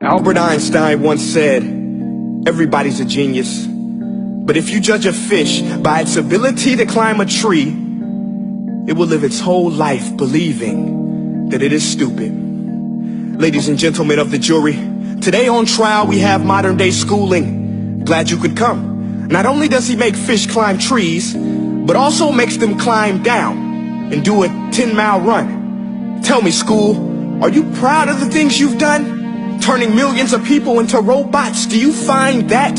Albert Einstein once said, everybody's a genius, but if you judge a fish by its ability to climb a tree, it will live its whole life believing that it is stupid. Ladies and gentlemen of the jury, today on trial we have modern day schooling. Glad you could come. Not only does he make fish climb trees, but also makes them climb down and do a 10-mile run. Tell me, school, are you proud of the things you've done? Turning millions of people into robots, do you find that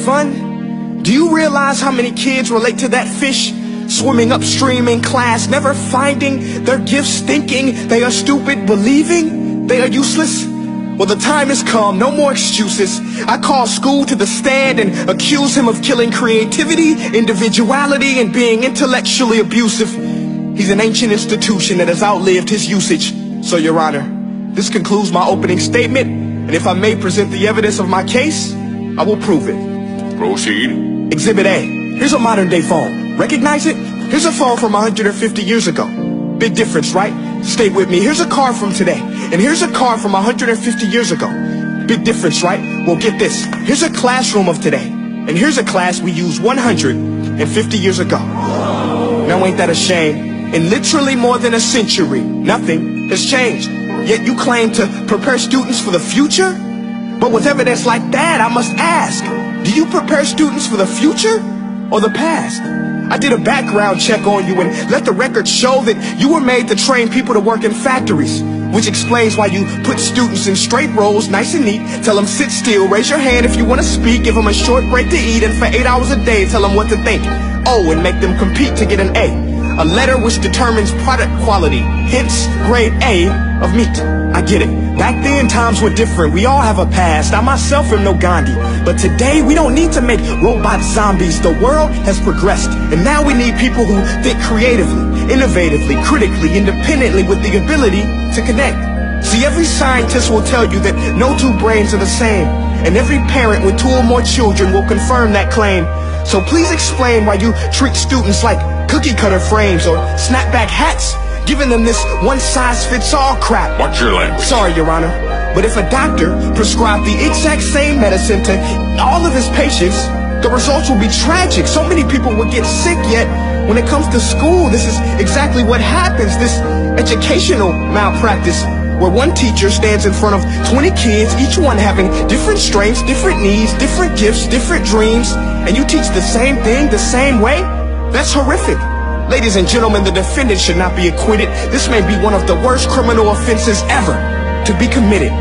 fun? Do you realize how many kids relate to that fish swimming upstream in class, never finding their gifts, thinking they are stupid, believing they are useless? Well, the time has come, no more excuses. I call school to the stand and accuse him of killing creativity, individuality, and being intellectually abusive. He's an ancient institution that has outlived his usage. So, Your Honor, this concludes my opening statement, and if I may present the evidence of my case, I will prove it. Proceed. Exhibit A. Here's a modern day phone. Recognize it? Here's a phone from 150 years ago. Big difference, right? Stay with me. Here's a car from today, and here's a car from 150 years ago. Big difference, right? Well, get this. Here's a classroom of today, and here's a class we used 150 years ago. Now ain't that a shame? In literally more than a century, nothing has changed. Yet you claim to prepare students for the future? But with evidence like that, I must ask, do you prepare students for the future or the past? I did a background check on you and let the record show that you were made to train people to work in factories, which explains why you put students in straight rows, nice and neat, tell them sit still, raise your hand if you want to speak, give them a short break to eat, and for 8 hours a day tell them what to think. Oh, and make them compete to get an A letter which determines product quality, hence grade A of meat. I get it. Back then, times were different. We all have a past. I myself am no Gandhi. But today, we don't need to make robot zombies. The world has progressed. And now we need people who think creatively, innovatively, critically, independently, with the ability to connect. See, every scientist will tell you that no two brains are the same. And every parent with 2 or more children will confirm that claim. So please explain why you treat students like cookie cutter frames or snapback hats, giving them this one-size-fits-all crap. Watch your language. Sorry, Your Honor, but if a doctor prescribed the exact same medicine to all of his patients, the results will be tragic. So many people will get sick, yet when it comes to school, this is exactly what happens, this educational malpractice, where one teacher stands in front of 20 kids, each one having different strengths, different needs, different gifts, different dreams, and you teach the same thing the same way? That's horrific. Ladies and gentlemen, the defendant should not be acquitted. This may be one of the worst criminal offenses ever to be committed.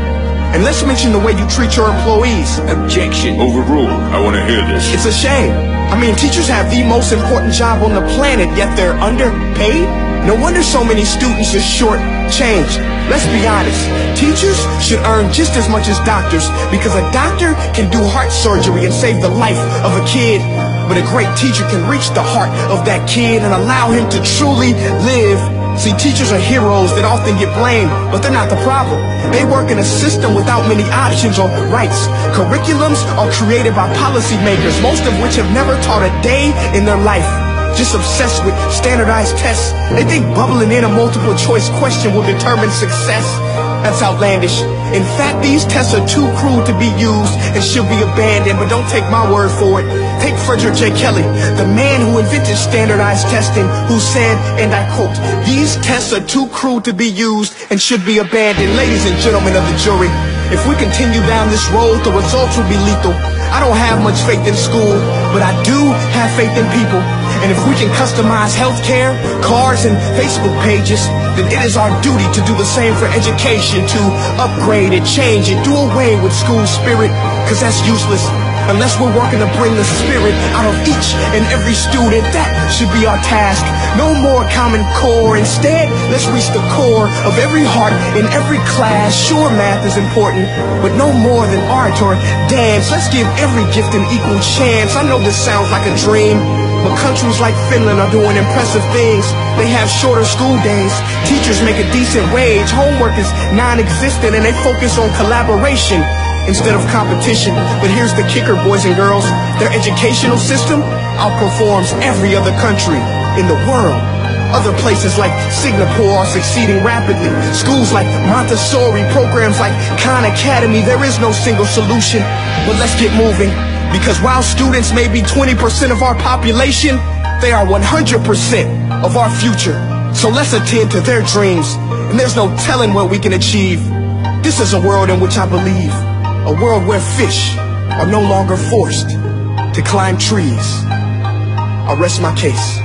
And let's mention the way you treat your employees. Objection. Overruled. I want to hear this. It's a shame. I mean, teachers have the most important job on the planet, yet they're underpaid? No wonder so many students are short-changed. Let's be honest. Teachers should earn just as much as doctors, because a doctor can do heart surgery and save the life of a kid. But a great teacher can reach the heart of that kid and allow him to truly live. See, teachers are heroes that often get blamed, but they're not the problem. They work in a system without many options or rights. Curriculums are created by policymakers, most of which have never taught a day in their life. Just obsessed with standardized tests. They think bubbling in a multiple choice question will determine success. That's outlandish. In fact, these tests are too cruel to be used and should be abandoned, but don't take my word for it. Take Frederick J. Kelly, the man who invented standardized testing, who said, and I quote, "These tests are too cruel to be used and should be abandoned." Ladies and gentlemen of the jury, if we continue down this road, the results will be lethal. I don't have much faith in school, but I do have faith in people. And if we can customize healthcare, cars, and Facebook pages, then it is our duty to do the same for education, to upgrade it, change it, do away with school spirit, because that's useless. Unless we're working to bring the spirit out of each and every student, that should be our task. No more Common Core. Instead, let's reach the core of every heart in every class. Sure, math is important, but no more than art or dance. Let's give every gift an equal chance. I know this sounds like a dream, but countries like Finland are doing impressive things. They have shorter school days. Teachers make a decent wage. Homework is non-existent, and they focus on collaboration instead of competition. But here's the kicker, boys and girls. Their educational system outperforms every other country in the world. Other places like Singapore are succeeding rapidly. Schools like Montessori, programs like Khan Academy, there is no single solution. But let's get moving, because while students may be 20% of our population, they are 100% of our future. So let's attend to their dreams, and there's no telling what we can achieve. This is a world in which I believe, a world where fish are no longer forced to climb trees. I'll rest my case.